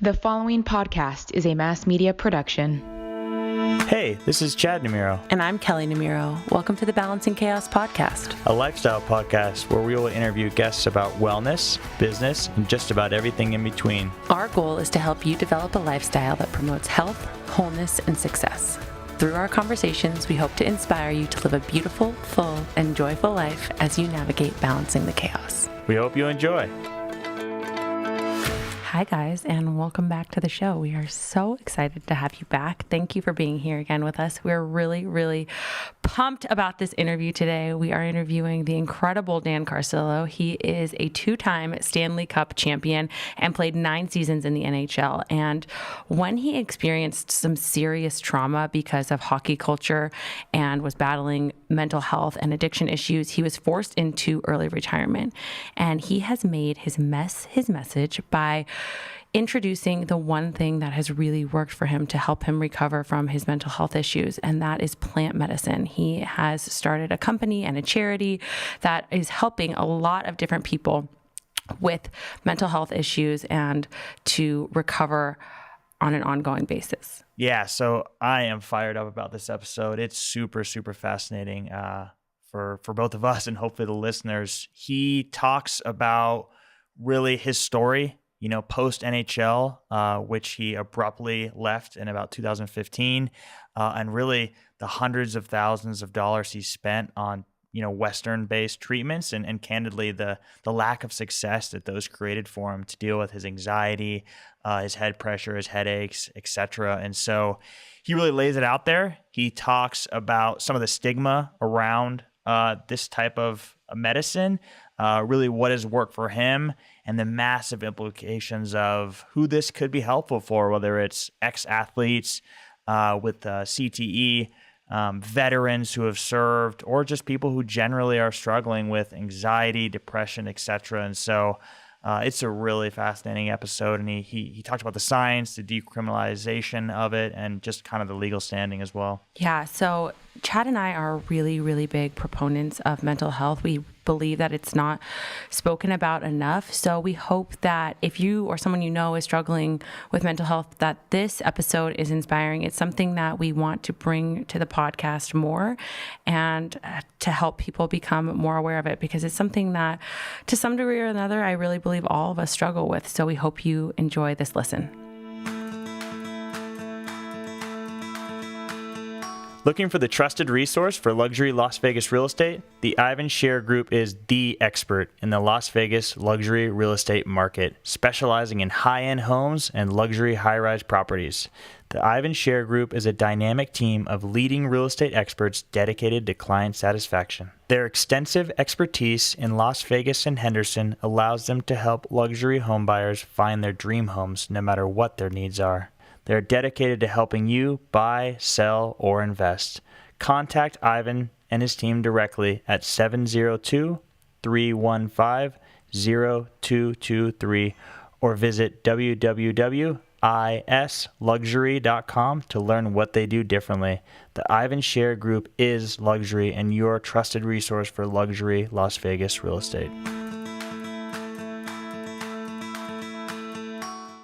The following podcast is a mass media production. Hey, this is Chad Namiro. And I'm Kelley Namiro. Welcome to the Balancing Chaos podcast, A lifestyle podcast where we will interview guests about wellness, business, and just about everything in between. Our goal is to help you develop a lifestyle that promotes health, wholeness, and success. Through our conversations, we hope to inspire you to live a beautiful, full, and joyful life as you navigate balancing the chaos. We hope you enjoy. Hi guys, and welcome back to the show. We are so excited to have you back. Thank you for being here again with us. We're really pumped about this interview today. We are interviewing the incredible Dan Carcillo. He is a two-time Stanley Cup champion and played 9 seasons in the NHL. And when he experienced some serious trauma because of hockey culture and was battling mental health and addiction issues, he was forced into early retirement. And he has made his message by introducing the one thing that has really worked for him to help him recover from his mental health issues, and that is plant medicine. He has started a company and a charity that is helping a lot of different people with mental health issues and to recover on an ongoing basis. Yeah, so I am fired up about this episode. It's super fascinating for both of us and hopefully the listeners. He talks about really his story, post NHL, which he abruptly left in about 2015, and really the hundreds of thousands of dollars he spent on, Western-based treatments, and candidly the lack of success that those created for him to deal with his anxiety, his head pressure, his headaches, etc. And so he really lays it out there. He talks about some of the stigma around this type of medicine, really what has worked for him, and the massive implications of who this could be helpful for, whether it's ex-athletes with CTE, veterans who have served, or just people who generally are struggling with anxiety, depression, etc. And so it's a really fascinating episode, and he talked about the science, the decriminalization of it, and just kind of the legal standing as well. Yeah, so Chad and I are really big proponents of mental health. We believe that it's not spoken about enough. So we hope that if you or someone you know is struggling with mental health, that this episode is inspiring. It's something that we want to bring to the podcast more and to help people become more aware of it, because it's something that to some degree or another, I really believe all of us struggle with. So we hope you enjoy this listen. Looking for the trusted resource for luxury Las Vegas real estate? The Ivan Share Group is the expert in the Las Vegas luxury real estate market, specializing in high-end homes and luxury high-rise properties. The Ivan Share Group is a dynamic team of leading real estate experts dedicated to client satisfaction. Their extensive expertise in Las Vegas and Henderson allows them to help luxury homebuyers find their dream homes no matter what their needs are. They're dedicated to helping you buy, sell, or invest. Contact Ivan and his team directly at 702-315-0223 or visit www.isluxury.com to learn what they do differently. The Ivan Share Group is luxury and your trusted resource for luxury Las Vegas real estate.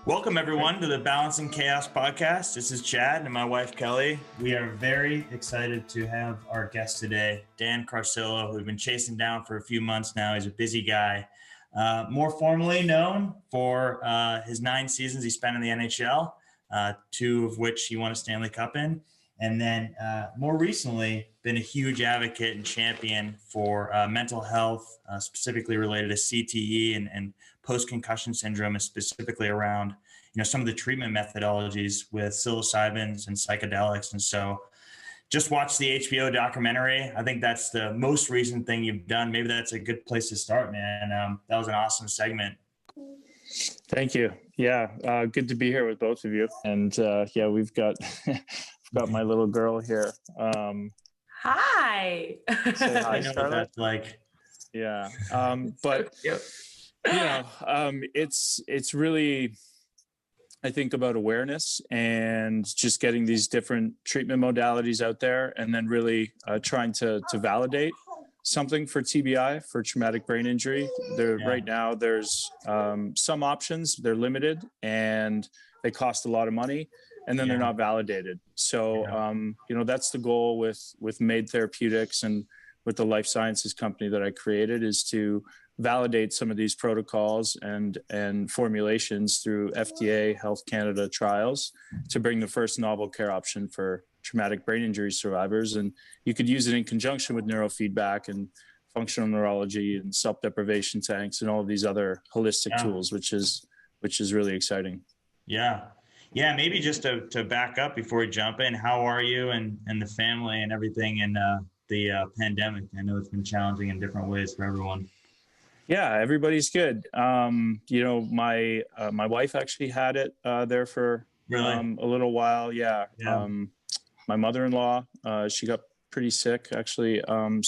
Welcome, everyone, to the Balancing Chaos podcast. This is Chad and my wife, Kelley. We are very excited to have our guest today, Dan Carcillo, who we've been chasing down for a few months now. He's a busy guy. More formally known for his 9 seasons he spent in the NHL, 2 of which he won a Stanley Cup in. And then more recently, been a huge advocate and champion for mental health, specifically related to CTE and post-concussion syndrome, and specifically around, some of the treatment methodologies with psilocybins and psychedelics. And so just watch the HBO documentary. I think that's the most recent thing you've done. Maybe that's a good place to start, man. That was an awesome segment. Thank you. Yeah. Good to be here with both of you. And we've got my little girl here. Hi. Say hi, I know what that's like. Yeah. But it's really, I think, about awareness and just getting these different treatment modalities out there, and then really trying to validate something for TBI, for traumatic brain injury. Right now, there's some options. They're limited and they cost a lot of money, and then they're not validated. So, that's the goal with Made Therapeutics and with the life sciences company that I created, is to validate some of these protocols and formulations through FDA, Health Canada trials to bring the first novel care option for traumatic brain injury survivors. And you could use it in conjunction with neurofeedback and functional neurology and self-deprivation tanks and all of these other holistic tools, which is really exciting. Yeah. Maybe just to back up before we jump in, how are you and the family and everything in the pandemic? I know it's been challenging in different ways for everyone. Yeah, everybody's good. My wife actually had it there for a little while. Yeah. My mother-in-law, she got pretty sick actually. But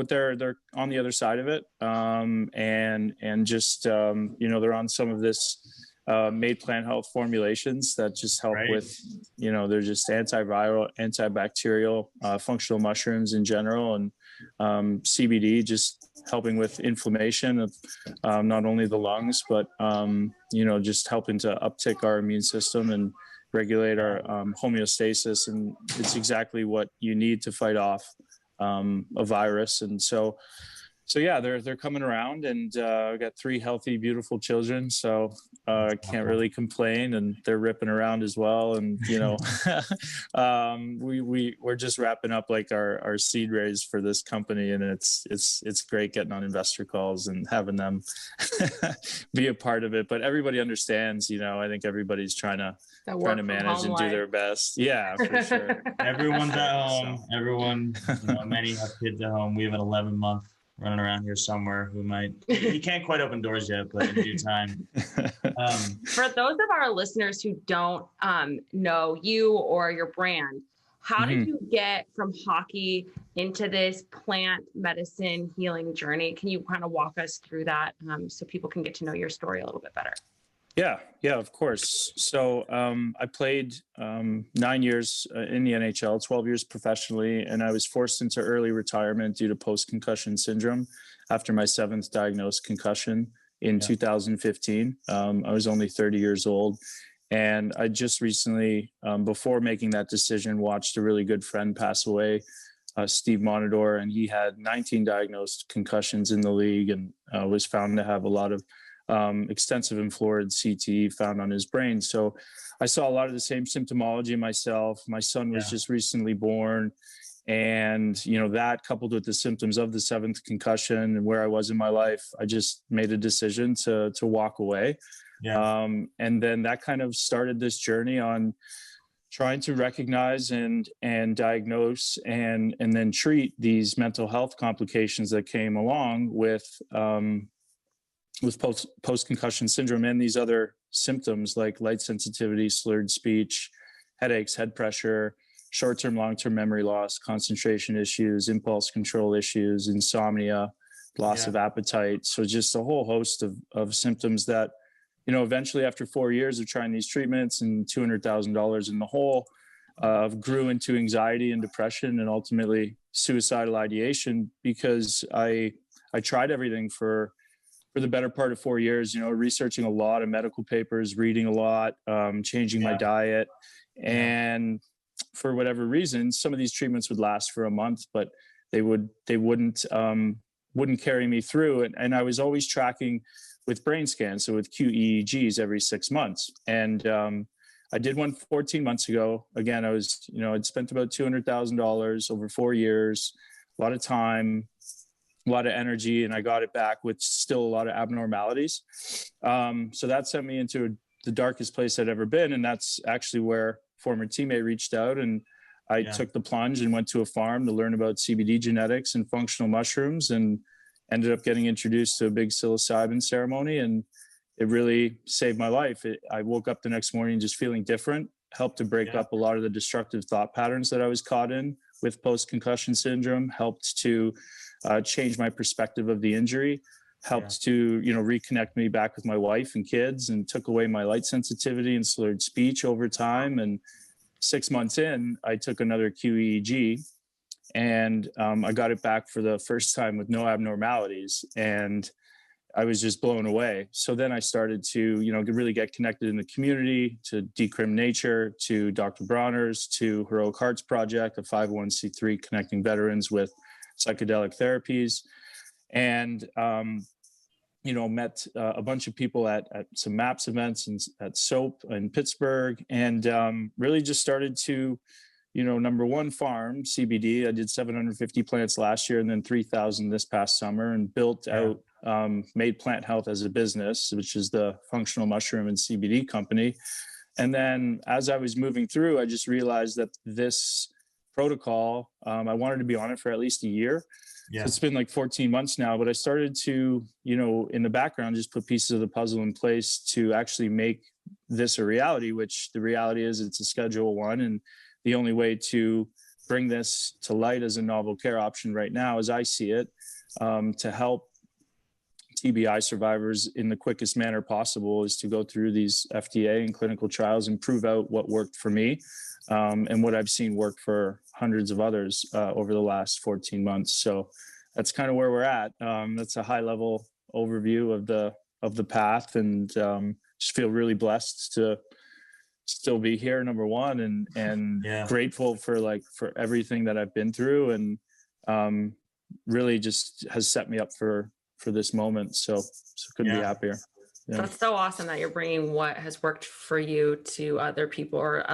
they're on the other side of it. And just, they're on some of this made plant health formulations that just help with, they're just antiviral, antibacterial, functional mushrooms in general, and CBD just helping with inflammation of not only the lungs, but, just helping to uptick our immune system and regulate our homeostasis. And it's exactly what you need to fight off a virus. And so they're coming around, and I got 3 healthy, beautiful children. So I can't really complain, and they're ripping around as well. And, we're just wrapping up like our seed raise for this company. And it's great getting on investor calls and having them be a part of it. But everybody understands, I think everybody's trying to manage and do their best. Yeah, for sure. Everyone's at home. Everyone, many have kids at home. We have an 11-month running around here somewhere he can't quite open doors yet, but in due time. For those of our listeners who don't know you or your brand, how did you get from hockey into this plant medicine healing journey? Can you kind of walk us through that so people can get to know your story a little bit better? Yeah, of course. So I played 9 years in the NHL, 12 years professionally, and I was forced into early retirement due to post-concussion syndrome after my 7th diagnosed concussion in 2015. I was only 30 years old, and I just recently, before making that decision, watched a really good friend pass away, Steve Monador, and he had 19 diagnosed concussions in the league and was found to have a lot of extensive and florid CTE found on his brain. So I saw a lot of the same symptomology myself. My son was just recently born, and that coupled with the symptoms of the 7th concussion and where I was in my life, I just made a decision to walk away. And then that kind of started this journey on trying to recognize and diagnose and then treat these mental health complications that came along with post-concussion syndrome and these other symptoms like light sensitivity, slurred speech, headaches, head pressure, short-term, long-term memory loss, concentration issues, impulse control issues, insomnia, loss of appetite. So just a whole host of symptoms that, eventually after 4 years of trying these treatments and $200,000 in the hole, grew into anxiety and depression and ultimately suicidal ideation, because I tried everything for the better part of 4 years, researching a lot of medical papers, reading a lot, changing my diet. And for whatever reason, some of these treatments would last for a month, but they wouldn't carry me through. And I was always tracking with brain scans, so with QEEGs every 6 months. And I did one 14 months ago. Again, I was, I'd spent about $200,000 over 4 years, a lot of time, a lot of energy, and I got it back with still a lot of abnormalities. So that sent me into the darkest place I'd ever been. And that's actually where a former teammate reached out, and I took the plunge and went to a farm to learn about CBD genetics and functional mushrooms, and ended up getting introduced to a big psilocybin ceremony. And it really saved my life. I woke up the next morning just feeling different, helped to break up a lot of the destructive thought patterns that I was caught in with post-concussion syndrome, helped to change my perspective of the injury, helped to, reconnect me back with my wife and kids, and took away my light sensitivity and slurred speech over time. And 6 months in, I took another QEEG, And I got it back for the first time with no abnormalities. And I was just blown away. So then I started to, really get connected in the community, to Decrim Nature, to Dr. Bronner's, to Heroic Hearts Project, a 501c3 connecting veterans with psychedelic therapies. And, met a bunch of people at some MAPS events and at SOAP in Pittsburgh, and really just started to, number one, farm CBD. I did 750 plants last year and then 3,000 this past summer, and built out Made Plant Health as a business, which is the functional mushroom and CBD company. And then as I was moving through, I just realized that this protocol, I wanted to be on it for at least a year. Yeah. So it's been like 14 months now, but I started to, in the background, just put pieces of the puzzle in place to actually make this a reality, which the reality is it's a Schedule 1. And the only way to bring this to light as a novel care option right now, as I see it, to help TBI survivors in the quickest manner possible, is to go through these FDA and clinical trials and prove out what worked for me, and what I've seen work for hundreds of others over the last 14 months. So that's kind of where we're at. That's a high level overview of the path, and just feel really blessed to still be here, number one, and grateful for everything that I've been through, and really just has set me up for this moment. So couldn't be happier. Yeah. That's so awesome that you're bringing what has worked for you to other people, or,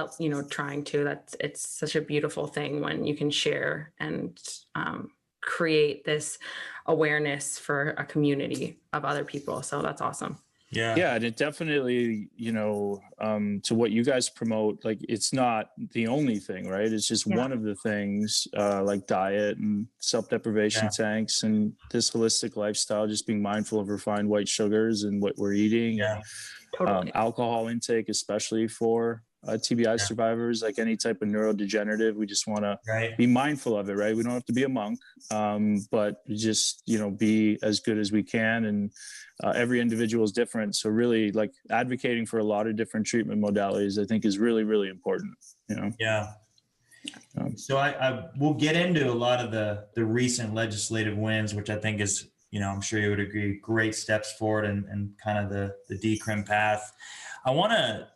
trying to. It's such a beautiful thing when you can share and create this awareness for a community of other people. So that's awesome. Yeah. And it definitely, to what you guys promote, it's not the only thing, right? It's just one of the things, like diet and self-deprivation tanks and this holistic lifestyle, just being mindful of refined white sugars and what we're eating. Yeah, totally. Alcohol intake, especially for TBI survivors, like any type of neurodegenerative, we just want to be mindful of it, right? We don't have to be a monk, but just, be as good as we can. And every individual is different. So really advocating for a lot of different treatment modalities, I think, is really, really important, Yeah. So I we'll get into a lot of the recent legislative wins, which I think is, I'm sure you would agree, great steps forward and kind of the decrim path. I want to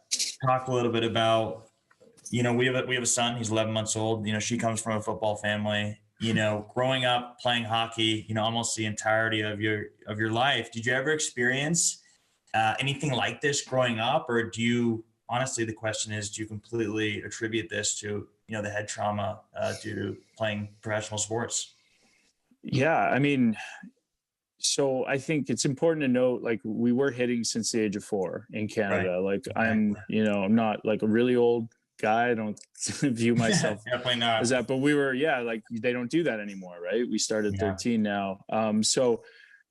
talk a little bit about, we have a son, he's 11 months old. She comes from a football family. Growing up playing hockey, almost the entirety of your life. Did you ever experience anything like this growing up, or do you, honestly, the question is, do you completely attribute this to, the head trauma due to playing professional sports? Yeah, I mean, so I think it's important to note, we were hitting since the age of 4 in Canada. Right. I'm, I'm not a really old guy. I don't view myself definitely not as that, but we were, they don't do that anymore, right? We started 13 now. So,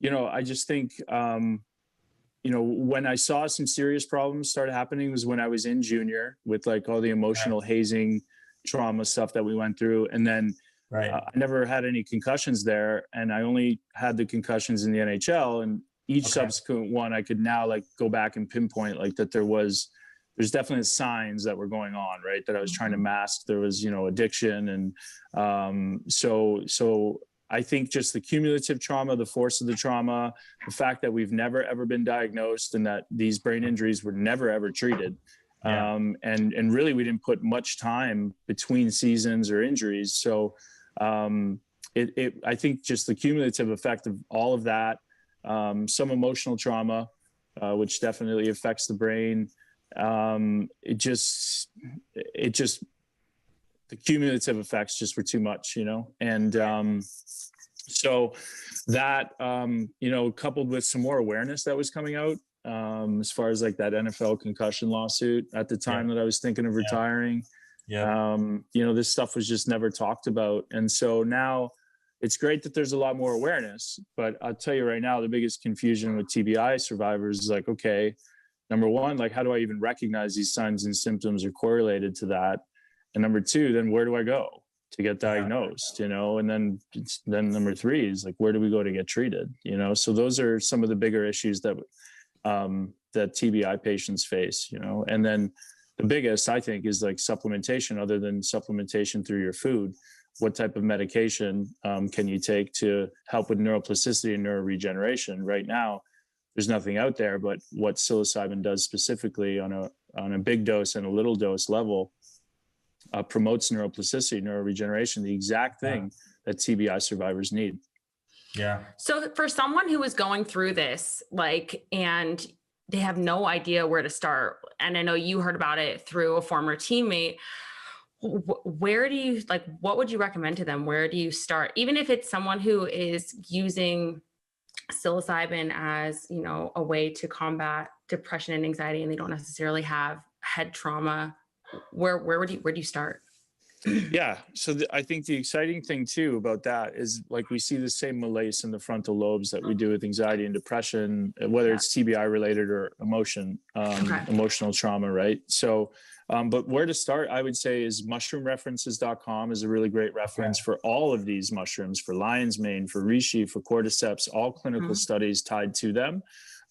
I just think, when I saw some serious problems start happening was when I was in junior with all the emotional hazing trauma stuff that we went through. And then I never had any concussions there, and I only had the concussions in the NHL, and each subsequent one I could now go back and pinpoint that there's definitely signs that were going on, right? That I was trying to mask. There was, addiction. And so I think just the cumulative trauma, the force of the trauma, the fact that we've never, ever been diagnosed and that these brain injuries were never, ever treated. And really, we didn't put much time between seasons or injuries. So I think just the cumulative effect of all of that, some emotional trauma, which definitely affects the brain. It just the cumulative effects just were too much, and so that coupled with some more awareness that was coming out, as far as that NFL concussion lawsuit at the time that I was thinking of retiring. This stuff was just never talked about, and so now it's great that there's a lot more awareness. But I'll tell you right now, the biggest confusion with TBI survivors is okay, number one, how do I even recognize these signs and symptoms are correlated to that? And number two, then where do I go to get diagnosed, And then number three is where do we go to get treated? So those are some of the bigger issues that TBI patients face, And then the biggest, I think, is supplementation, other than supplementation through your food. what type of medication can you take to help with neuroplasticity and neuroregeneration. Right now, there's nothing out there, but what psilocybin does specifically on a big dose and a little dose level promotes neuroplasticity, neuroregeneration, the exact thing that TBI survivors need. Yeah. So for someone who is going through this, and they have no idea where to start, and I know you heard about it through a former teammate, where do you, what would you recommend to them? Where do you start? Even if it's someone who is using psilocybin as, a way to combat depression and anxiety, and they don't necessarily have head trauma, where do you start? Yeah. So I think the exciting thing too about that is we see the same malaise in the frontal lobes that we do with anxiety and depression, whether it's TBI related or emotional trauma. Right. So, but where to start, I would say, is mushroomreferences.com is a really great reference for all of these mushrooms, for lion's mane, for reishi, for cordyceps, all clinical studies tied to them.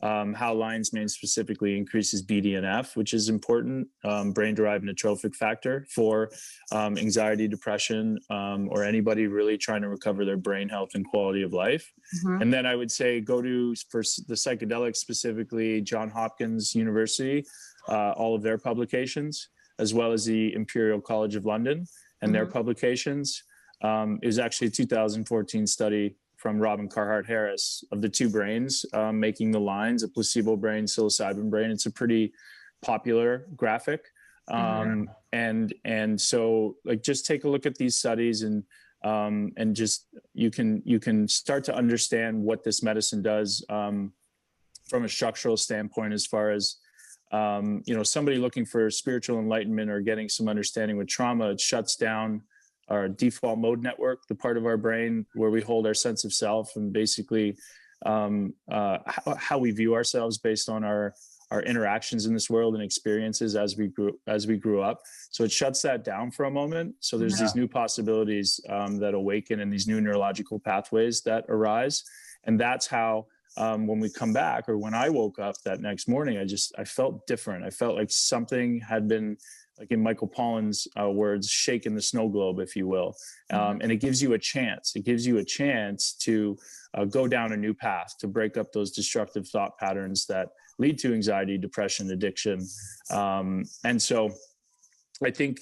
How lion's mane specifically increases BDNF, which is important, brain-derived neurotrophic factor for anxiety, depression, or anybody really trying to recover their brain health and quality of life. And then I would say go to, for the psychedelics specifically, Johns Hopkins University, all of their publications, as well as the Imperial College of London and their publications. It was actually a 2014 study from Robin Carhart Harris of the two brains making the lines, a placebo brain, psilocybin brain. It's a pretty popular graphic. And so just take a look at these studies and just, you can start to understand what this medicine does from a structural standpoint, as far as, somebody looking for spiritual enlightenment or getting some understanding with trauma. It shuts down our default mode network, the part of our brain where we hold our sense of self, and basically how we view ourselves based on our interactions in this world and experiences as we grew up. So it shuts that down for a moment. So there's these new possibilities that awaken, and these new neurological pathways that arise. And that's how, when we come back, or when I woke up that next morning, I felt different. I felt like something had been, like in Michael Pollan's words, shaking the snow globe, if you will. And it gives you a chance. It gives you a chance to go down a new path, to break up those destructive thought patterns that lead to anxiety, depression, addiction. And so I think,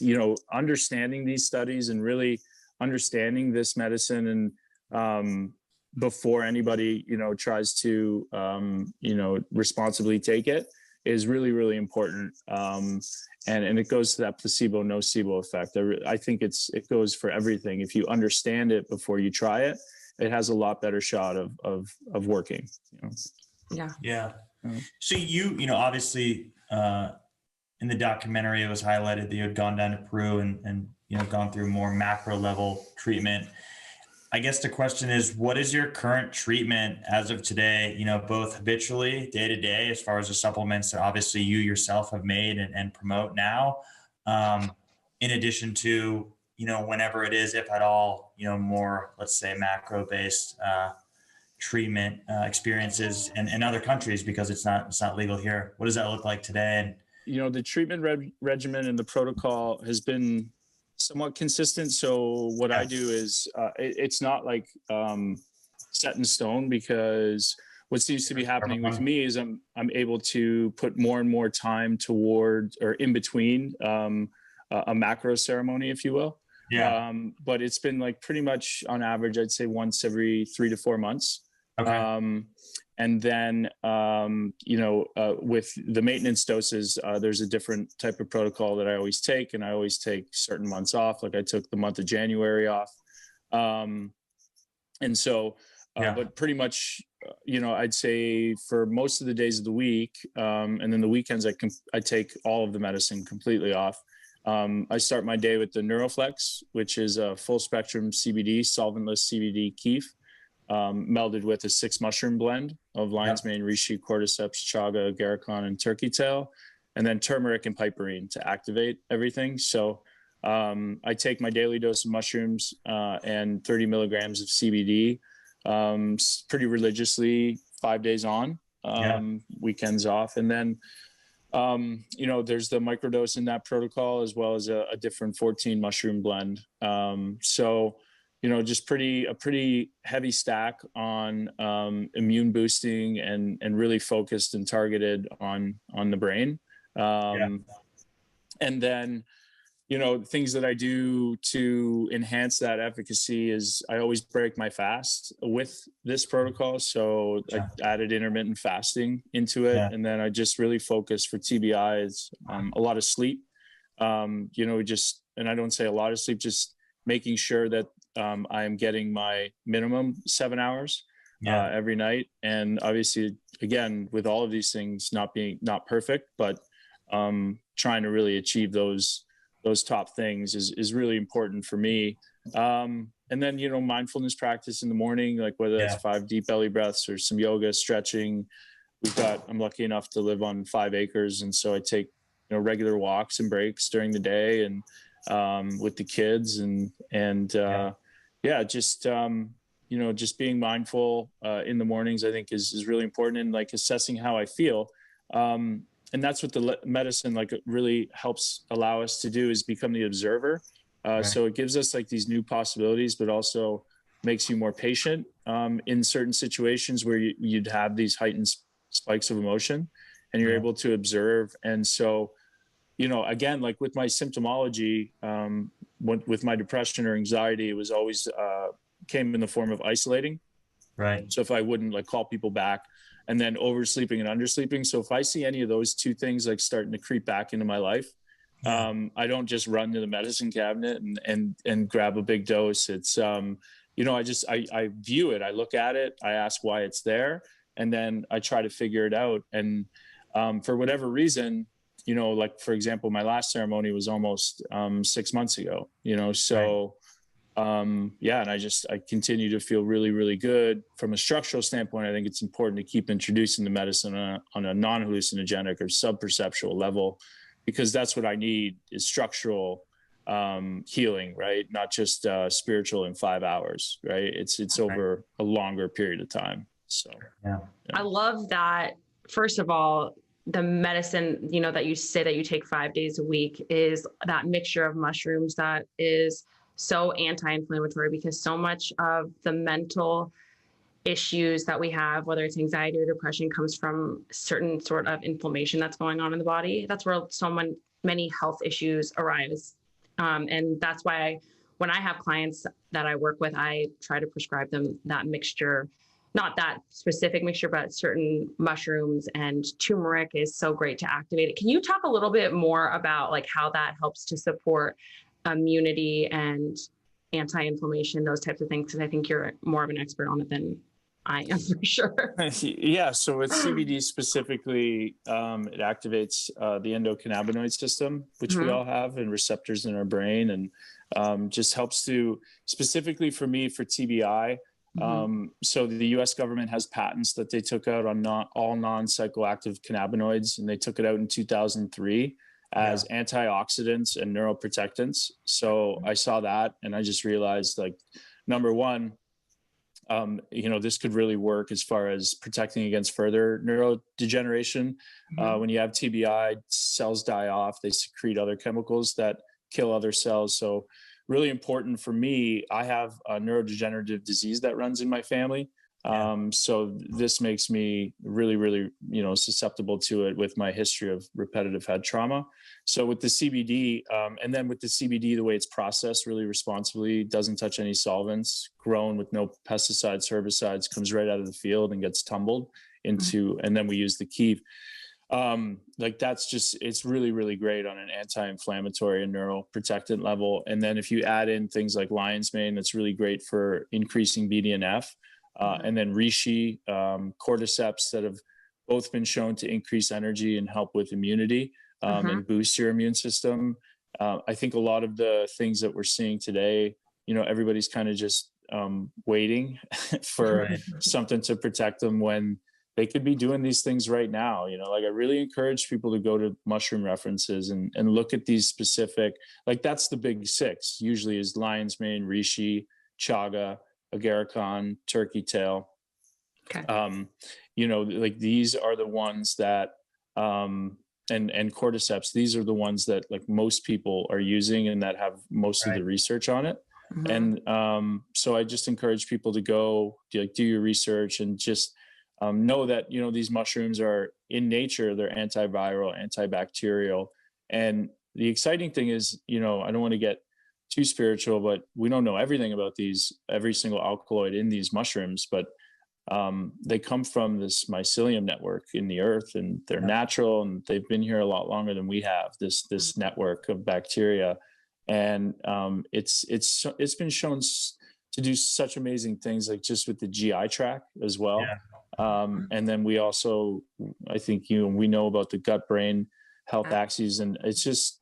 understanding these studies and really understanding this medicine, and before anybody, tries to, responsibly take it, is really, really important. And it goes to that placebo, nocebo effect. I think it goes for everything. If you understand it before you try it, it has a lot better shot of working. Yeah. So you obviously in the documentary, it was highlighted that you had gone down to Peru and gone through more macro level treatment. I guess the question is, what is your current treatment as of today, both habitually, day to day, as far as the supplements that obviously you yourself have made and promote now, in addition to, whenever it is, if at all, more, let's say, macro-based treatment experiences in other countries, because it's not legal here. What does that look like today? And the treatment regimen and the protocol has been somewhat consistent. So what I do is it's not set in stone, because what seems to be happening with me is I'm able to put more and more time toward, or in between, a macro ceremony, if you will. But it's been pretty much on average, I'd say once every 3 to 4 months. And then, with the maintenance doses, there's a different type of protocol that I always take, and I always take certain months off. Like I took the month of January off. And so, but pretty much, I'd say for most of the days of the week, and then the weekends, I take all of the medicine completely off. I start my day with the Neuroflex, which is a full spectrum CBD, solventless CBD keef, melded with a 6 mushroom blend of lion's mane, reishi, cordyceps, chaga, agarikon, and turkey tail, and then turmeric and piperine to activate everything. So I take my daily dose of mushrooms and 30 milligrams of CBD pretty religiously, 5 days on, weekends off. And then There's the microdose in that protocol, as well as a different 14 mushroom blend. So, just a pretty heavy stack on immune boosting and really focused and targeted on the brain. And then, things that I do to enhance that efficacy is I always break my fast with this protocol. So I added intermittent fasting into it. And then I just really focus for TBIs, a lot of sleep, and I don't say a lot of sleep, just making sure that I'm getting my minimum 7 hours every night. And obviously, again, with all of these things not perfect, but trying to really achieve those top things is really important for me. And then, mindfulness practice in the morning, like whether that's 5 deep belly breaths or some yoga, stretching. I'm lucky enough to live on 5 acres. And so I take, regular walks and breaks during the day and with the kids just being mindful in the mornings, I think is really important, and like assessing how I feel. And that's what the medicine really helps allow us to do, is become the observer. So it gives us like these new possibilities, but also makes you more patient in certain situations where you'd have these heightened spikes of emotion, and you're able to observe. And so, again, like with my symptomology, with my depression or anxiety, it was always came in the form of isolating. Right. So if I wouldn't call people back, and then oversleeping and undersleeping. So if I see any of those two things starting to creep back into my life, I don't just run to the medicine cabinet and grab a big dose. It's, I view it, I look at it, I ask why it's there, and then I try to figure it out. And for whatever reason, for example, my last ceremony was almost 6 months ago, so and I continue to feel really, really good. From a structural standpoint, I think it's important to keep introducing the medicine on a non-hallucinogenic or sub-perceptual level, because that's what I need, is structural healing, right? Not just spiritual in 5 hours, right? It's over a longer period of time. So, I love that. First of all, the medicine, that you say that you take 5 days a week, is that mixture of mushrooms that is so anti-inflammatory, because so much of the mental issues that we have, whether it's anxiety or depression, comes from certain sort of inflammation that's going on in the body. That's where so many health issues arise. And that's why when I have clients that I work with, I try to prescribe them that mixture, not that specific mixture, but certain mushrooms, and turmeric is so great to activate it. Can you talk a little bit more about how that helps to support immunity and anti-inflammation, those types of things? Because I think you're more of an expert on it than I am, for sure. Yeah. So with CBD specifically, it activates the endocannabinoid system, which we all have, and receptors in our brain, and just helps to, specifically for me, for TBI. So the US government has patents that they took out on all non-psychoactive cannabinoids, and they took it out in 2003 as antioxidants and neuroprotectants. So I saw that, and I just realized, number one, this could really work as far as protecting against further neurodegeneration. When you have TBI, cells die off, they secrete other chemicals that kill other cells. So really important for me, I have a neurodegenerative disease that runs in my family. So this makes me really, really, susceptible to it with my history of repetitive head trauma. So with the CBD, and then with the CBD, the way it's processed really responsibly, doesn't touch any solvents, grown with no pesticides, herbicides, comes right out of the field and gets tumbled into, and then we use the kief. It's really, really great on an anti-inflammatory and neuroprotectant level. And then if you add in things like lion's mane, that's really great for increasing BDNF. And then reishi, cordyceps, that have both been shown to increase energy and help with immunity and boost your immune system. I think a lot of the things that we're seeing today, everybody's kind of just waiting for something to protect them when they could be doing these things right now. I really encourage people to go to mushroom references and look at these specific, that's the big 6 usually, is lion's mane, reishi, chaga, agarikon, turkey tail. Okay. These are the ones that and cordyceps, these are the ones that like most people are using and that have most of the research on it. And so I just encourage people to go do your research and just know that, you know, these mushrooms are in nature, they're antiviral, antibacterial. And the exciting thing is, you know, I don't want to get too spiritual, but we don't know everything about every single alkaloid in these mushrooms, but they come from this mycelium network in the earth, and they're natural, and they've been here a lot longer than we have, this network of bacteria. And it's been shown to do such amazing things, like just with the GI tract as well. And then we also, I think, we know about the gut brain health axes, and it's just,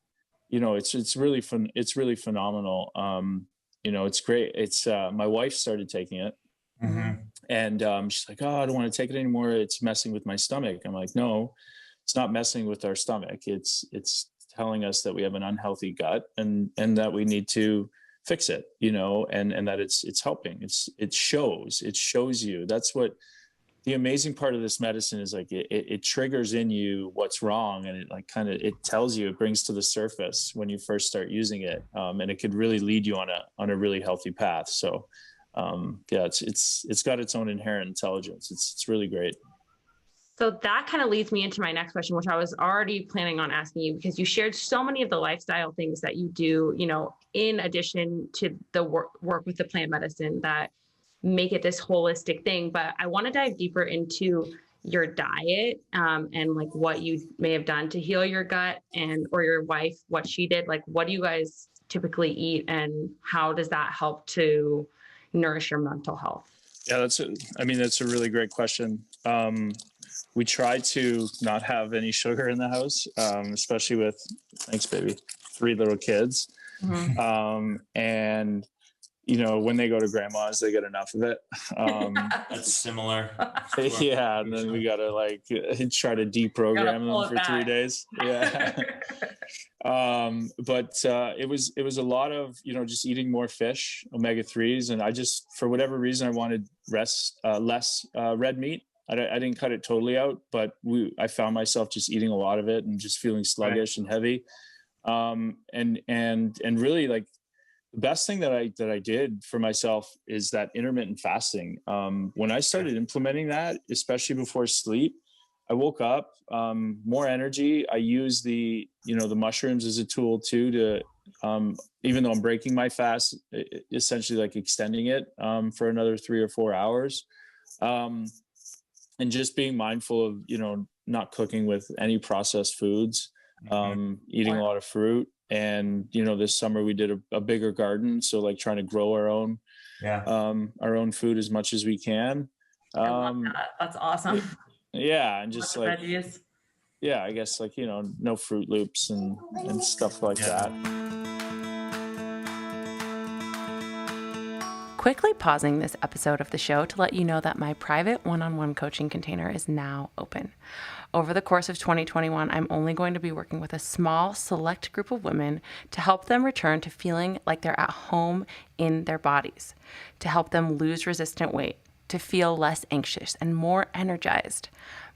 you know, it's really fun. It's really phenomenal. You know, it's great. It's my wife started taking it. And she's like, oh, I don't want to take it anymore. It's messing with my stomach. I'm like, no, it's not messing with our stomach. It's telling us that we have an unhealthy gut, and that we need to fix it, you know, and that it's helping. It shows you. That's what the amazing part of this medicine is. Like it triggers in you what's wrong, and it like it tells you, it brings to the surface when you first start using it. And it could really lead you on a really healthy path. So it's got its own inherent intelligence. It's really great. So that kind of leads me into my next question, which I was already planning on asking you, because you shared so many of the lifestyle things that you do, you know, in addition to the work with the plant medicine that make it this holistic thing. But I want to dive deeper into your diet, and like what you may have done to heal your gut, or your wife, what she did. Like, what do you guys typically eat, and how does that help to nourish your mental health? Yeah, that's a really great question. We try to not have any sugar in the house, especially with, thanks baby, 3 little kids. And, you know, when they go to grandma's, they get enough of it. That's similar. Yeah. And then we got to like try to deprogram them for 3 days. Yeah. But it was a lot of, you know, just eating more fish, omega-3s. And I just, for whatever reason, I wanted less red meat. I didn't cut it totally out, but I found myself just eating a lot of it and just feeling sluggish and heavy. And really, like, the best thing that I did for myself is that intermittent fasting. When I started implementing that, especially before sleep, I woke up more energy. I use the mushrooms as a tool too, to even though I'm breaking my fast, essentially like extending it for another 3 or 4 hours. And just being mindful of, you know, not cooking with any processed foods, eating a lot of fruit. And, you know, this summer we did a bigger garden. So like trying to grow our own food as much as we can. I love that. That's awesome. Yeah. And just like, veggies. Yeah, I guess like, you know, no Fruit Loops and stuff like that. Quickly pausing this episode of the show to let you know that my private one-on-one coaching container is now open. Over the course of 2021, I'm only going to be working with a small, select group of women to help them return to feeling like they're at home in their bodies, to help them lose resistant weight, to feel less anxious and more energized.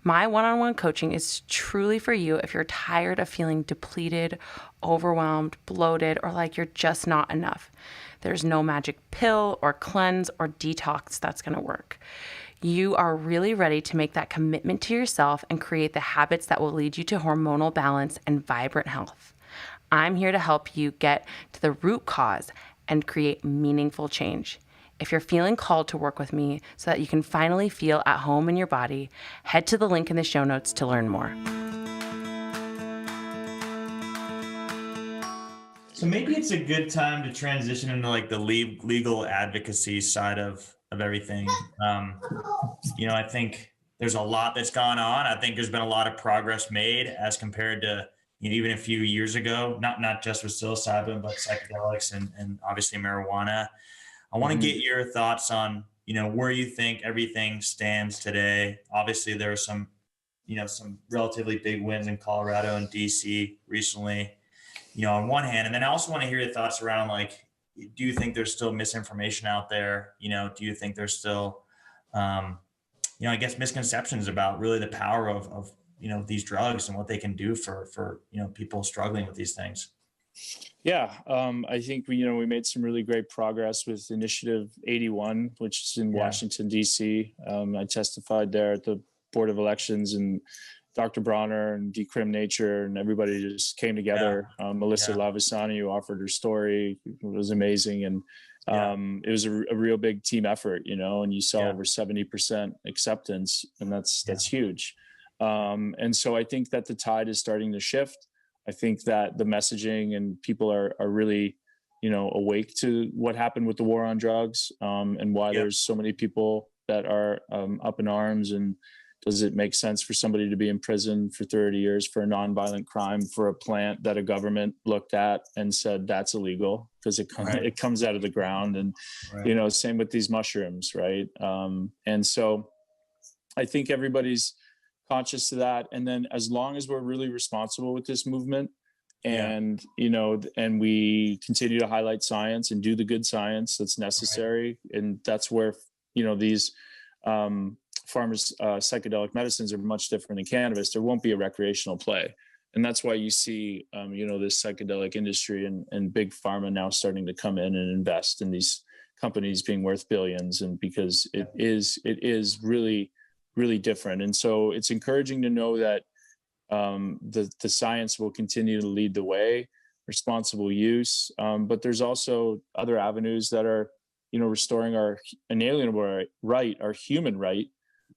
My one-on-one coaching is truly for you if you're tired of feeling depleted, overwhelmed, bloated, or like you're just not enough. There's no magic pill or cleanse or detox that's going to work. You are really ready to make that commitment to yourself and create the habits that will lead you to hormonal balance and vibrant health. I'm here to help you get to the root cause and create meaningful change. If you're feeling called to work with me so that you can finally feel at home in your body, head to the link in the show notes to learn more. So maybe it's a good time to transition into like the legal advocacy side of everything. You know, I think there's a lot that's gone on. I think there's been a lot of progress made as compared to, you know, even a few years ago, not just with psilocybin, but psychedelics and obviously marijuana. I want to get your thoughts on, you know, where you think everything stands today. Obviously there are some relatively big wins in Colorado and DC recently, you know, on one hand. And then I also want to hear your thoughts around, like, do you think there's still misinformation out there? You know, do you think there's still, you know, I guess misconceptions about really the power of these drugs and what they can do for people struggling with these things. Yeah, I think we made some really great progress with Initiative 81, which is in Washington, D.C. I testified there at the Board of Elections, and Dr. Bronner and Decriminalize and everybody just came together. Melissa Lavisani, who offered her story, was amazing. And it was a real big team effort, and you saw over 70% acceptance, and that's huge. And so I think that the tide is starting to shift. I think that the messaging and people are really, awake to what happened with the war on drugs, and why there's so many people that are up in arms. And does it make sense for somebody to be in prison for 30 years for a nonviolent crime for a plant that a government looked at and said that's illegal because it comes out of the ground? And, same with these mushrooms, right? And so I think everybody's conscious of that. And then as long as we're really responsible with this movement and, and we continue to highlight science and do the good science that's necessary. And that's where, these psychedelic medicines are much different than cannabis. There won't be a recreational play. And that's why you see, this psychedelic industry and big pharma now starting to come in and invest in these companies being worth billions. And because it is really, really different. And so it's encouraging to know that the science will continue to lead the way, responsible use. But there's also other avenues that are, restoring our inalienable right, our human right,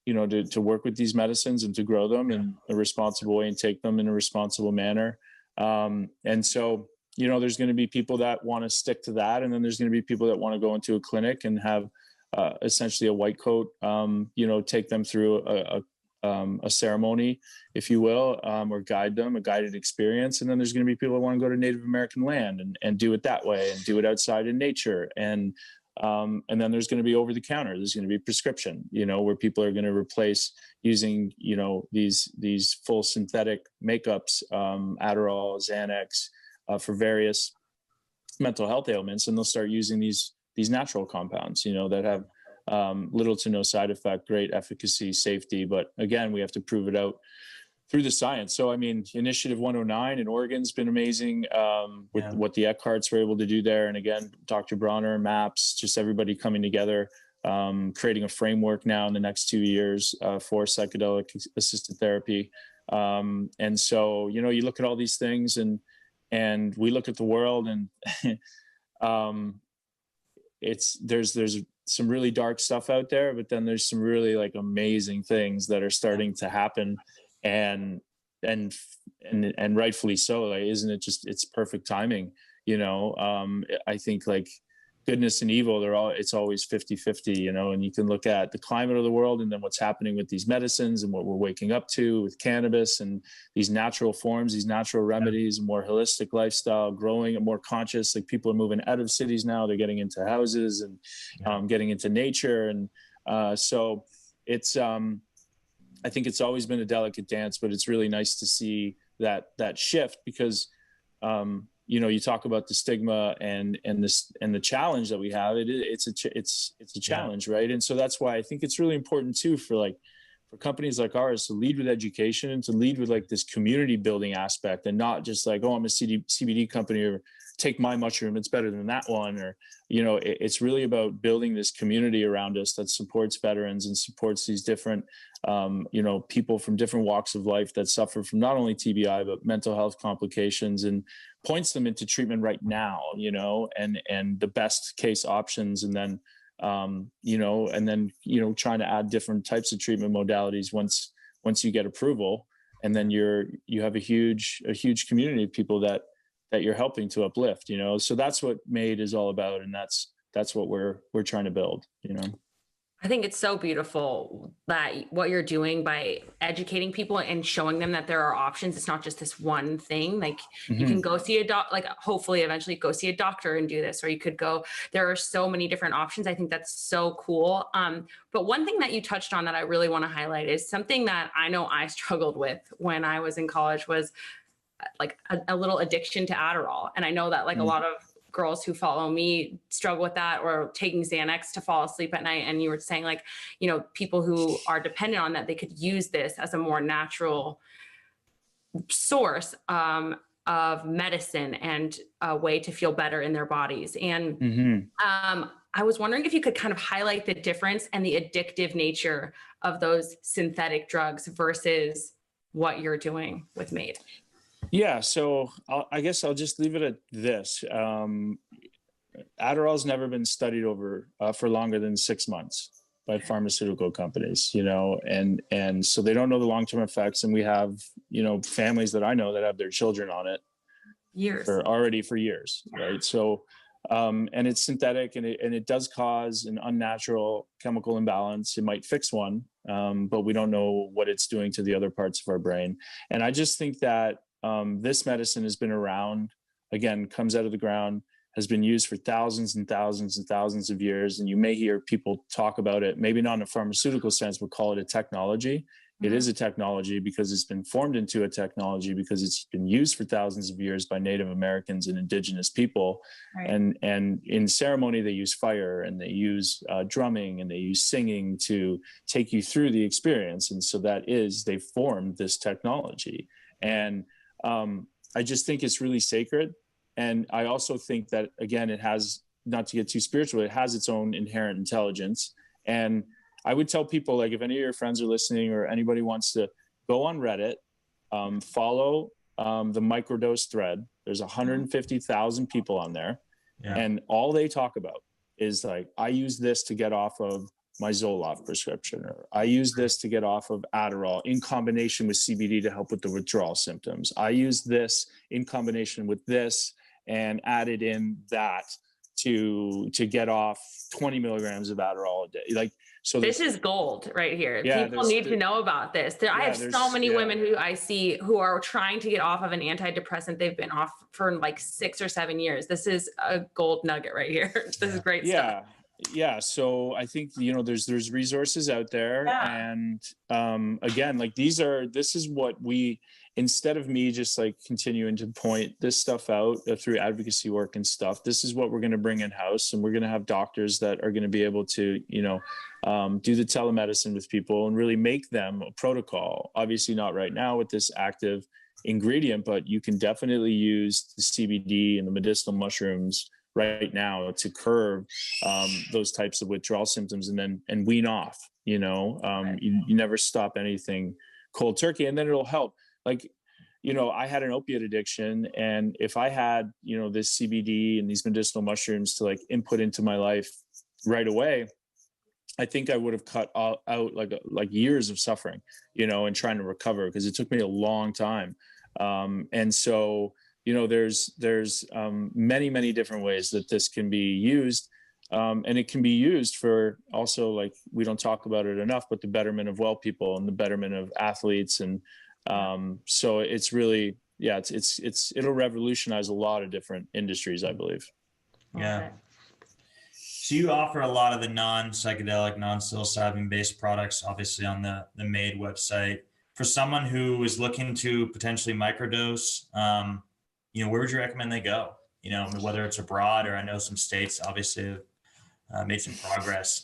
to work with these medicines and to grow them in a responsible way and take them in a responsible manner. And so, there's going to be people that want to stick to that. And then there's going to be people that want to go into a clinic and have essentially a white coat, take them through a ceremony, if you will, or guide them, a guided experience. And then there's going to be people that want to go to Native American land and do it that way and do it outside in nature. And then there's going to be over the counter. There's going to be prescription, where people are going to replace using, these full synthetic makeups, Adderall, Xanax, for various mental health ailments. And they'll start using these natural compounds, that have little to no side effect, great efficacy, safety. But again, we have to prove it out through the science. So, Initiative 109 in Oregon's been amazing with what the Eckharts were able to do there. And again, Dr. Bronner, MAPS, just everybody coming together, creating a framework now in the next 2 years for psychedelic assisted therapy. And so, you look at all these things and we look at the world and there's some really dark stuff out there, but then there's some really amazing things that are starting to happen. And rightfully so. Isn't it just, it's perfect timing, I think goodness and evil, it's always 50-50, and you can look at the climate of the world and then what's happening with these medicines and what we're waking up to with cannabis and these natural forms, these natural remedies, more holistic lifestyle, growing and more conscious. People are moving out of cities now, they're getting into houses and getting into nature. And so it's, I think it's always been a delicate dance, but it's really nice to see that shift because, you talk about the stigma and the challenge that we have. It's a challenge, right? And so that's why I think it's really important too for companies like ours to lead with education and to lead with this community building aspect, and not just I'm a CBD company, or take my mushroom, it's better than that one, or it's really about building this community around us that supports veterans and supports these different people from different walks of life that suffer from not only TBI but mental health complications, and points them into treatment right now, and the best case options, and then trying to add different types of treatment modalities once you get approval, and then you have a huge community of people that you're helping to uplift, so that's what MADE is all about. And that's what we're trying to build, I think it's so beautiful that what you're doing by educating people and showing them that there are options. It's not just this one thing. You can go see hopefully eventually go see a doctor and do this, or you could go, there are so many different options. I think that's so cool. But one thing that you touched on that I really want to highlight is something that I know I struggled with when I was in college was a little addiction to Adderall. And I know that a lot of girls who follow me struggle with that, or taking Xanax to fall asleep at night. And you were saying, like, you know, people who are dependent on that, they could use this as a more natural source of medicine and a way to feel better in their bodies. And I was wondering if you could kind of highlight the difference and the addictive nature of those synthetic drugs versus what you're doing with MAID. Yeah, so I guess I'll just leave it at this. Adderall's never been studied over for longer than 6 months by pharmaceutical companies, you know, and so they don't know the long-term effects. And we have, you know, families that I know that have their children on it for years, right? So, and it's synthetic, and it does cause an unnatural chemical imbalance. It might fix one, but we don't know what it's doing to the other parts of our brain. And I just think that this medicine has been around, again, comes out of the ground, has been used for thousands and thousands and thousands of years. And you may hear people talk about it, maybe not in a pharmaceutical sense, but call it a technology. It is a technology because it's been formed into a technology because it's been used for thousands of years by Native Americans and indigenous people. Right. And in ceremony, they use fire, and they use drumming, and they use singing to take you through the experience. And so they formed this technology. And I just think it's really sacred. And I also think that, again, it has, not to get too spiritual, it has its own inherent intelligence. And I would tell people, like, if any of your friends are listening or anybody wants to go on Reddit, follow the microdose thread. There's 150,000 people on there. Yeah. And all they talk about is, like, I use this to get off of my Zoloft prescription, or I use this to get off of Adderall in combination with CBD to help with the withdrawal symptoms. I use this in combination with this and added in that to get off 20 milligrams of Adderall a day. Like, so this is gold right here. Yeah, people need to know about this. I have so many women who I see who are trying to get off of an antidepressant they've been off for like 6 or 7 years. This is a gold nugget right here. This is great stuff. Yeah. So I think, you know, there's resources out there. Yeah. And again, like, this is what we, instead of me just like continuing to point this stuff out through advocacy work and stuff, this is what we're going to bring in house. And we're going to have doctors that are going to be able to, you know, do the telemedicine with people and really make them a protocol. Obviously not right now with this active ingredient, but you can definitely use the CBD and the medicinal mushrooms right now to curb those types of withdrawal symptoms and wean off, you know. You never stop anything cold turkey, and then it'll help. Like, you know, I had an opiate addiction, and if I had, you know, this CBD and these medicinal mushrooms to like input into my life right away, I think I would have cut out like years of suffering, you know, and trying to recover, because it took me a long time. And so, you know, there's many, many different ways that this can be used. And it can be used for also, like, we don't talk about it enough, but the betterment of well people and the betterment of athletes. And so it's really, it'll revolutionize a lot of different industries, I believe. Yeah. So you offer a lot of the non-psychedelic, non-psilocybin based products, obviously on the MAID website. For someone who is looking to potentially microdose, you know, where would you recommend they go? You know, whether it's abroad, or I know some states obviously have made some progress.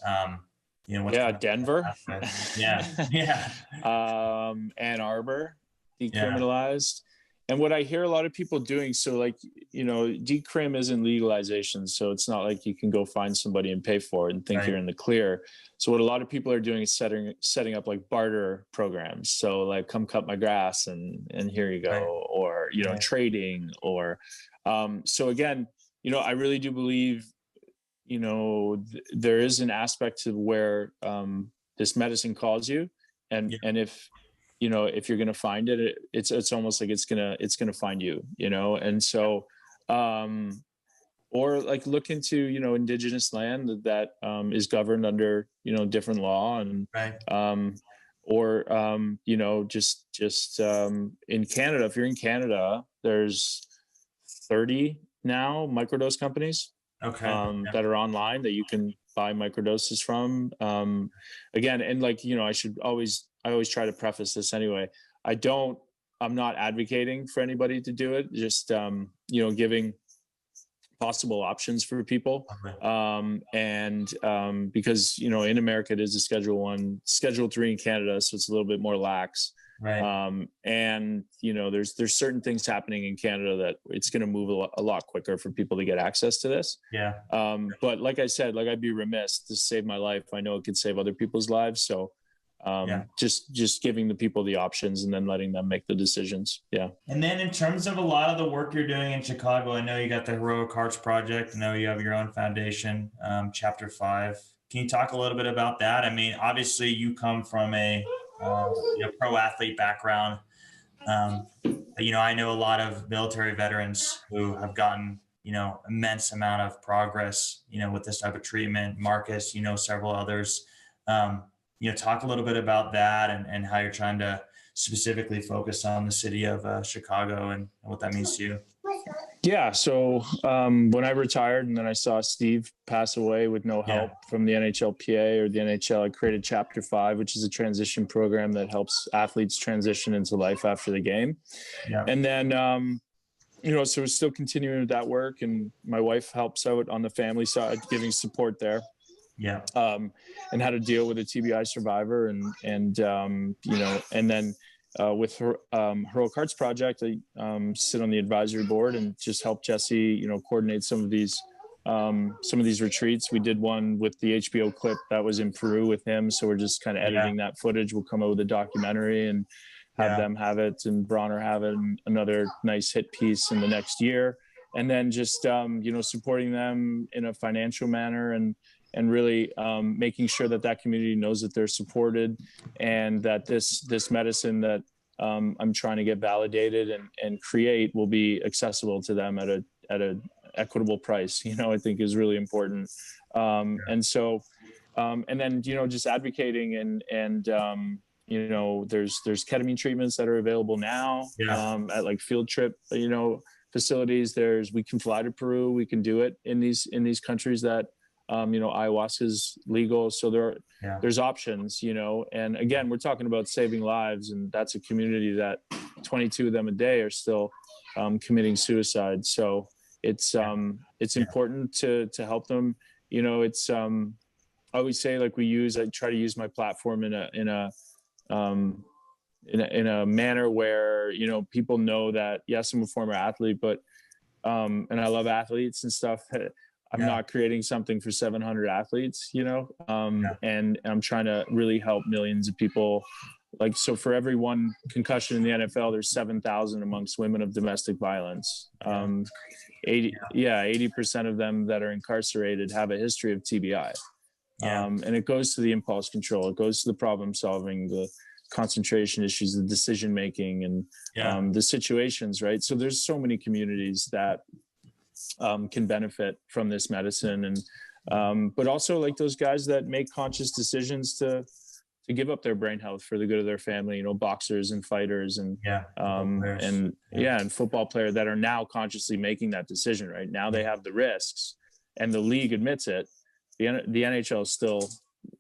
You know, Denver. Yeah. Ann Arbor, decriminalized. And what I hear a lot of people doing, so like, you know, decrim isn't legalization. So it's not like you can go find somebody and pay for it and think you're in the clear. So what a lot of people are doing is setting up like barter programs. So like, come cut my grass and here you go, or, you know, trading, or, so again, you know, I really do believe, you know, there is an aspect to where, this medicine calls you, and if, you know, if you're going to find it, it's almost like it's going to find you, you know? And so, or like look into, you know, indigenous land that is governed under, you know, different law, and, or, you know, just in Canada, if you're in Canada, there's 30 now microdose companies that are online that you can buy microdoses from. Again, and like, you know, I always try to preface this anyway. I'm not advocating for anybody to do it. Just, you know, giving possible options for people. Okay. Because, you know, in America, it is a Schedule 3 in Canada, so it's a little bit more lax. Right. And, you know, there's certain things happening in Canada that it's going to move a lot quicker for people to get access to this. Yeah. But like I said, like I'd be remiss to save my life. I know it could save other people's lives. So just giving the people the options and then letting them make the decisions. Yeah. And then in terms of a lot of the work you're doing in Chicago, I know you got the Heroic Hearts Project. I know you have your own foundation, Chapter 5. Can you talk a little bit about that? I mean, obviously you come from a pro athlete background. You know, I know a lot of military veterans who have gotten, you know, immense amount of progress, you know, with this type of treatment. Marcus, you know, several others. You know, talk a little bit about that and how you're trying to specifically focus on the city of Chicago and what that means to you. Yeah. So when I retired and then I saw Steve pass away with no help from the NHLPA or the NHL, I created Chapter 5, which is a transition program that helps athletes transition into life after the game. Yeah. And then, you know, so we're still continuing with that work, and my wife helps out on the family side, giving support there. Yeah. And how to deal with a TBI survivor and you know, and then with her Heroic Hearts Project, I sit on the advisory board and just help Jesse, you know, coordinate some of these retreats. We did one with the HBO clip that was in Peru with him, so we're just kind of editing that footage. We'll come out with a documentary and have them have it, and Bronner have it, and another nice hit piece in the next year. And then just you know, supporting them in a financial manner and really making sure that community knows that they're supported, and that this medicine that I'm trying to get validated and create will be accessible to them at a equitable price, you know, I think is really important. And so, and then, you know, just advocating and you know, there's ketamine treatments that are available now at like field trip, you know, facilities. We can fly to Peru. We can do it in these countries that, you know, ayahuasca is legal. So there's options, you know, and again, we're talking about saving lives, and that's a community that 22 of them a day are still committing suicide. So it's important to help them. You know, it's I always say, like, I try to use my platform in a manner where, you know, people know that, yes, I'm a former athlete, but and I love athletes and stuff. I'm not creating something for 700 athletes, you know, and I'm trying to really help millions of people. Like, so for every one concussion in the NFL, there's 7,000 amongst women of domestic violence. 80% of them that are incarcerated have a history of TBI. And it goes to the impulse control. It goes to the problem solving, the concentration issues, the decision making, and the situations, right? So there's so many communities that can benefit from this medicine, and but also like those guys that make conscious decisions to give up their brain health for the good of their family, you know, boxers and fighters and and football players that are now consciously making that decision. Right now they have the risks, and the league admits it. The NHL is still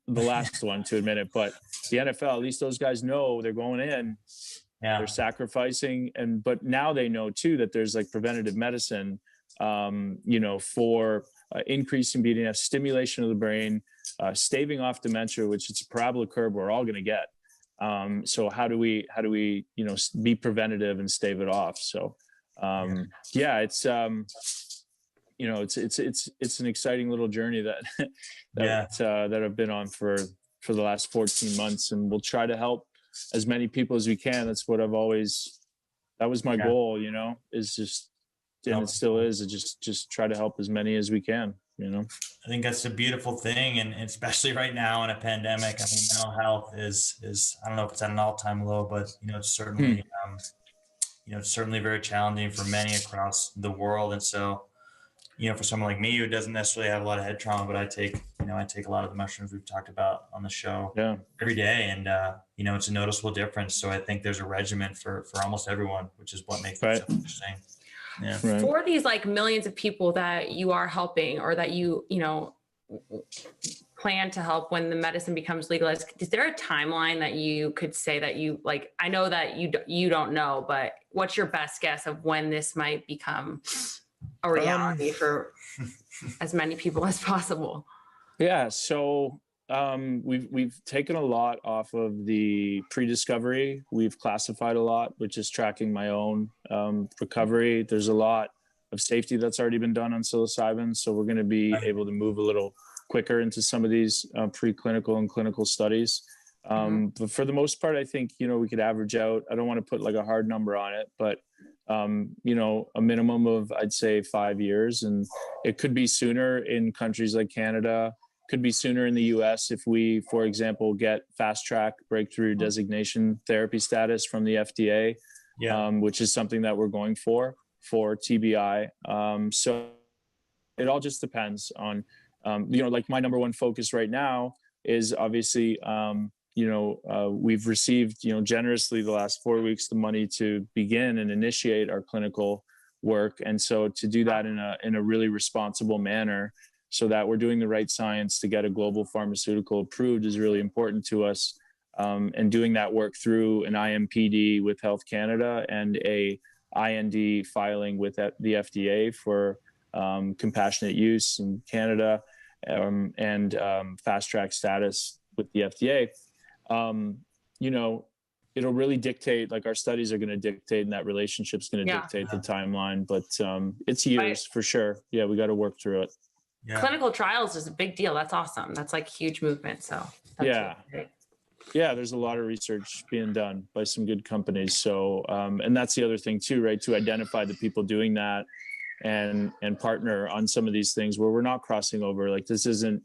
the last one to admit it, but the NFL, at least those guys know they're going in, they're sacrificing, but now they know too that there's like preventative medicine, you know, for increasing BDNF, stimulation of the brain, staving off dementia, which it's a parabola curve we're all going to get. So how do we, you know, be preventative and stave it off? So, it's, you know, it's an exciting little journey that I've been on for the last 14 months, and we'll try to help as many people as we can. That's what that was my goal, you know, is just, and it still is, just try to help as many as we can, you know. I think that's a beautiful thing, and especially right now in a pandemic. I mean, mental health is I don't know if it's at an all-time low, but you know, it's certainly you know, it's certainly very challenging for many across the world. And so, you know, for someone like me who doesn't necessarily have a lot of head trauma, but I take a lot of the mushrooms we've talked about on the show every day, and you know, it's a noticeable difference. So I think there's a regimen for almost everyone, which is what makes it so interesting. Yeah. Right. For these like millions of people that you are helping, or that you know, plan to help when the medicine becomes legalized, is there a timeline that you could say that you like? I know that you don't know, but what's your best guess of when this might become a reality for as many people as possible? Yeah. So we've taken a lot off of the pre-discovery. We've classified a lot, which is tracking my own recovery. There's a lot of safety that's already been done on psilocybin. So we're going to be able to move a little quicker into some of these preclinical and clinical studies. But for the most part, I think, we could average out, I don't want to put like a hard number on it, but, a minimum of, I'd say 5 years, and it could be sooner in countries like Canada, could be sooner in the US if we, for example, get fast track breakthrough designation therapy status from the FDA, which is something that we're going for TBI. So it all just depends on, like my number one focus right now is obviously, we've received, generously the last 4 weeks, the money to begin and initiate our clinical work. And so to do that in a really responsible manner, so that we're doing the right science to get a global pharmaceutical approved is really important to us. And doing that work through an IMPD with Health Canada and a IND filing with the FDA for compassionate use in Canada and fast track status with the FDA. It'll really dictate, like our studies are going to dictate, and that relationship's going to dictate the timeline, but it's years for sure. Yeah, we got to work through it. Yeah. Clinical trials is a big deal. That's awesome. That's like huge movement. So that's really yeah, there's a lot of research being done by some good companies. So, and that's the other thing too, right? To identify the people doing that and partner on some of these things where we're not crossing over. Like this isn't,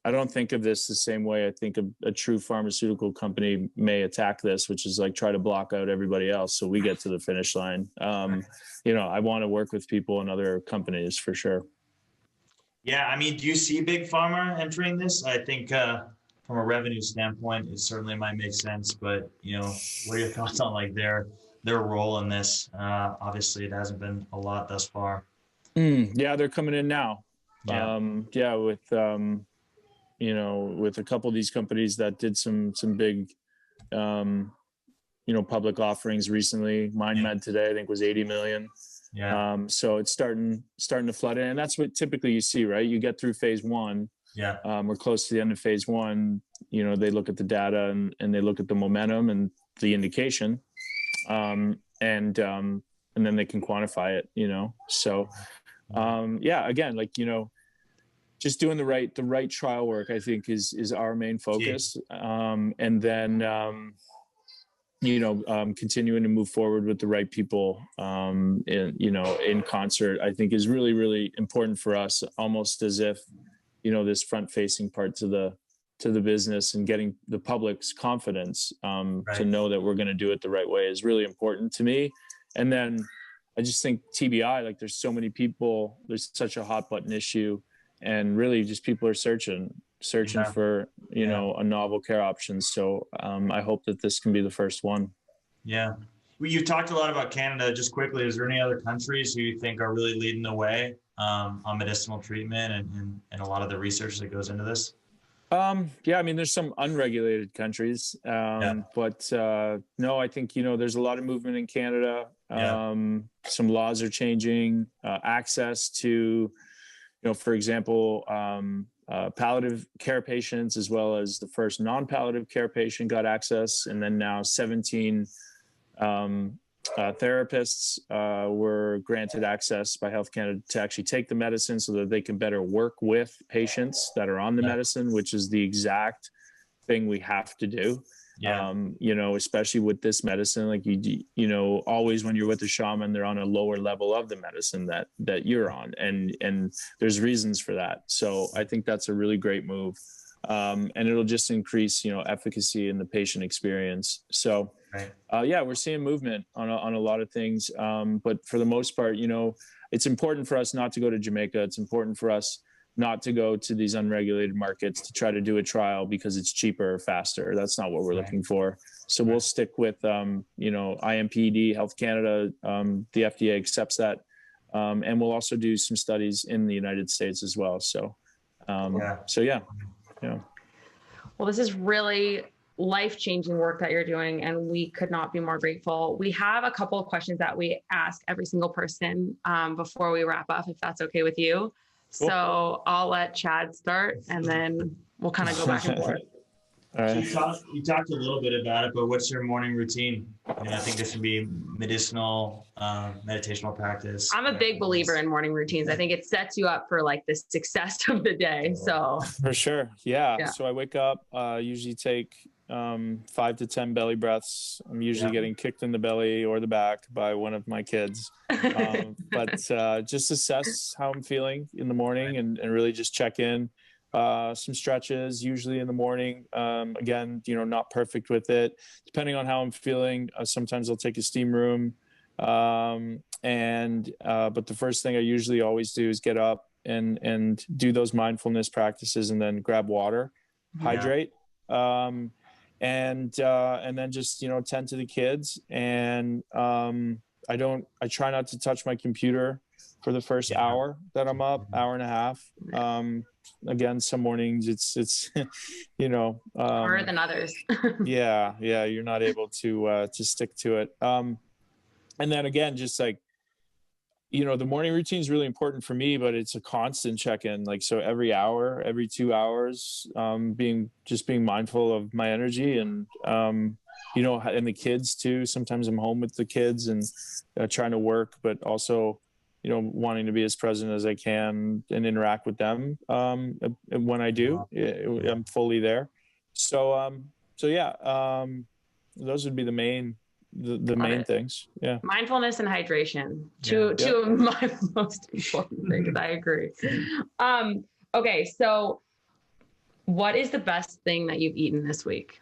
I don't think of this the same way I think a true pharmaceutical company may attack this, which is like try to block out everybody else so we get to the finish line. I want to work with people and other companies for sure. Yeah, I mean, do you see big pharma entering this? I think from a revenue standpoint, it certainly might make sense. But what are your thoughts on like their role in this? Obviously, it hasn't been a lot thus far. Yeah, they're coming in now. With a couple of these companies that did some big, public offerings recently. MindMed today, I think, was 80 million. Yeah. So it's starting to flood in, and that's what typically you see, right? You get through phase one. Yeah. We're close to the end of phase one. They look at the data and they look at the momentum and the indication, and then they can quantify it. So, again, like just doing the right trial work, I think is our main focus, and then. Continuing to move forward with the right people, in concert, I think is really, really important for us, almost as if, this front facing part to the business and getting the public's confidence, to know that we're going to do it the right way is really important to me. And then I just think TBI, like there's so many people, there's such a hot button issue, and really just people are searching for, a novel care option. So I hope that this can be the first one. Yeah. Well, you talked a lot about Canada. Just quickly, is there any other countries who you think are really leading the way on medicinal treatment and a lot of the research that goes into this? There's some unregulated countries, but no, I think, there's a lot of movement in Canada. Some laws are changing, access to, for example, palliative care patients, as well as the first non-palliative care patient got access. And then now 17 therapists were granted access by Health Canada to actually take the medicine so that they can better work with patients that are on the medicine, which is the exact thing we have to do. Especially with this medicine, like always when you're with a shaman, they're on a lower level of the medicine that you're on, and there's reasons for that. So I think that's a really great move, and it'll just increase efficacy in the patient experience. So we're seeing movement on a lot of things, but for the most part, it's important for us not to go to Jamaica. It's important for us not to go to these unregulated markets to try to do a trial because it's cheaper or faster. That's not what we're looking for. So we'll stick with, IMPD, Health Canada. The FDA accepts that. And we'll also do some studies in the United States as well. So, yeah. Well, this is really life-changing work that you're doing, and we could not be more grateful. We have a couple of questions that we ask every single person before we wrap up, if that's okay with you. Cool. So I'll let Chad start, and then we'll kind of go back and forth. All right. So you talked a little bit about it, but what's your morning routine? I think this would be medicinal, meditational practice. I'm a big believer in morning routines. I think it sets you up for like the success of the day. So for sure. Yeah. So I wake up, usually take 5 to 10 belly breaths. I'm usually getting kicked in the belly or the back by one of my kids. But just assess how I'm feeling in the morning and really just check in. Some stretches usually in the morning. Again, not perfect with it. Depending on how I'm feeling, sometimes I'll take a steam room. But the first thing I usually always do is get up and do those mindfulness practices and then grab water, hydrate. And then just, tend to the kids. And I try not to touch my computer for the first hour that I'm up, hour and a half. Again, some mornings it's harder than others. yeah, you're not able to stick to it. And then again, just like, the morning routine is really important for me, but it's a constant check-in. Like, so every hour, every 2 hours, being mindful of my energy and, and the kids too. Sometimes I'm home with the kids and trying to work, but also, wanting to be as present as I can and interact with them. When I do, I'm fully there. So those would be the main things. Yeah. Mindfulness and hydration. Two of my most important things. I agree. Okay. So what is the best thing that you've eaten this week?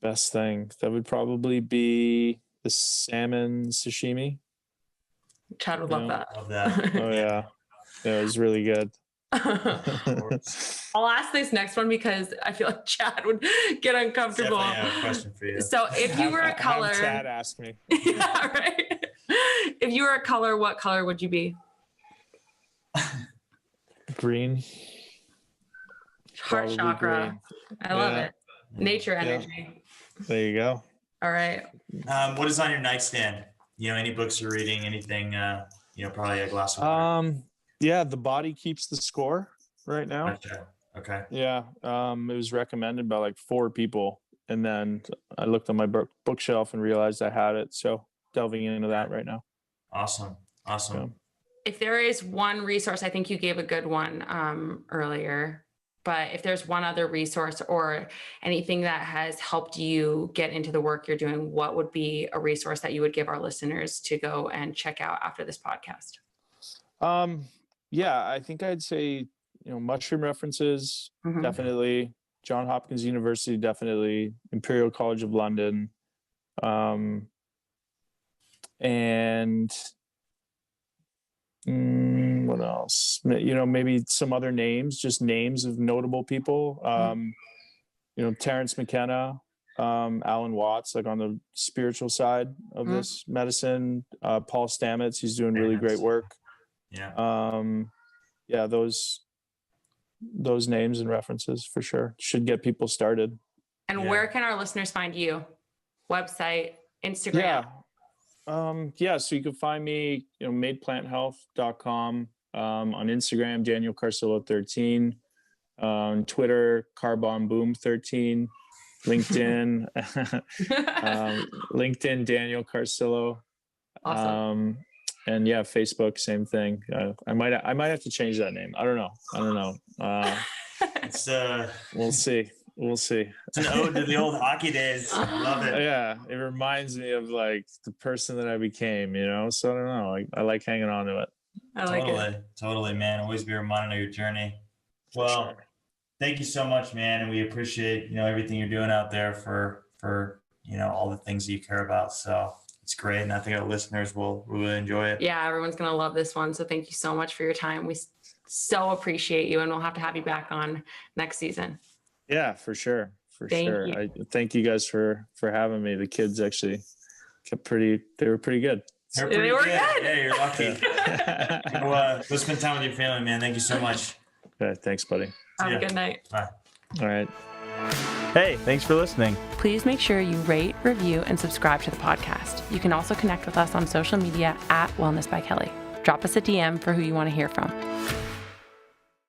Best thing. That would probably be the salmon sashimi. Chad would love that. Love that. Oh yeah. Yeah, it was really good. I'll ask this next one because I feel like Chad would get uncomfortable. Definitely have a question for you. So if you were a color, have Chad ask me. Yeah, right. If you were a color, what color would you be? Green. Heart Probably chakra. green. I love it. Nature energy. There you go. All right. What is on your nightstand? Any books you're reading, anything, probably a glass of water. The Body Keeps the Score right now. Okay. Yeah. It was recommended by like 4 people. And then I looked on my bookshelf and realized I had it. So delving into that right now. Awesome. Yeah. If there is one resource, I think you gave a good one earlier, but if there's one other resource or anything that has helped you get into the work you're doing, what would be a resource that you would give our listeners to go and check out after this podcast? I think I'd say, mushroom references, definitely. Johns Hopkins University, definitely. Imperial College of London. And what else? Maybe some other names, just names of notable people. Terrence McKenna, Alan Watts, like on the spiritual side of this medicine. Paul Stamets, he's doing really great work. Yeah. Those names and references for sure should get people started. And where can our listeners find you? Website, Instagram? So you can find me, madeplanthealth.com, on Instagram, Daniel Carcillo 13, on Twitter, Carbon 13, LinkedIn, LinkedIn, Daniel Carcillo. Awesome. And Facebook, same thing. I might have to change that name. I don't know. It's we'll see. It's an ode to the old hockey days. I love it. Yeah, it reminds me of like the person that I became, So I don't know. I like hanging on to it. I like it. Totally, man. Always be reminded of your journey. Well, thank you so much, man, and we appreciate everything you're doing out there for all the things that you care about. So it's great, and I think our listeners will really enjoy it. Yeah, everyone's gonna love this one. So thank you so much for your time. We so appreciate you, and we'll have to have you back on next season. Yeah, for sure. Thank you. I thank you guys for having me. The kids actually they were pretty good. They were good. Yeah, you're lucky. Go spend time with your family, man. Thank you so much. Okay, thanks, buddy. Have a good night. Bye. All right. Hey, thanks for listening. Please make sure you rate, review, and subscribe to the podcast. You can also connect with us on social media at Wellness by Kelley. Drop us a DM for who you want to hear from.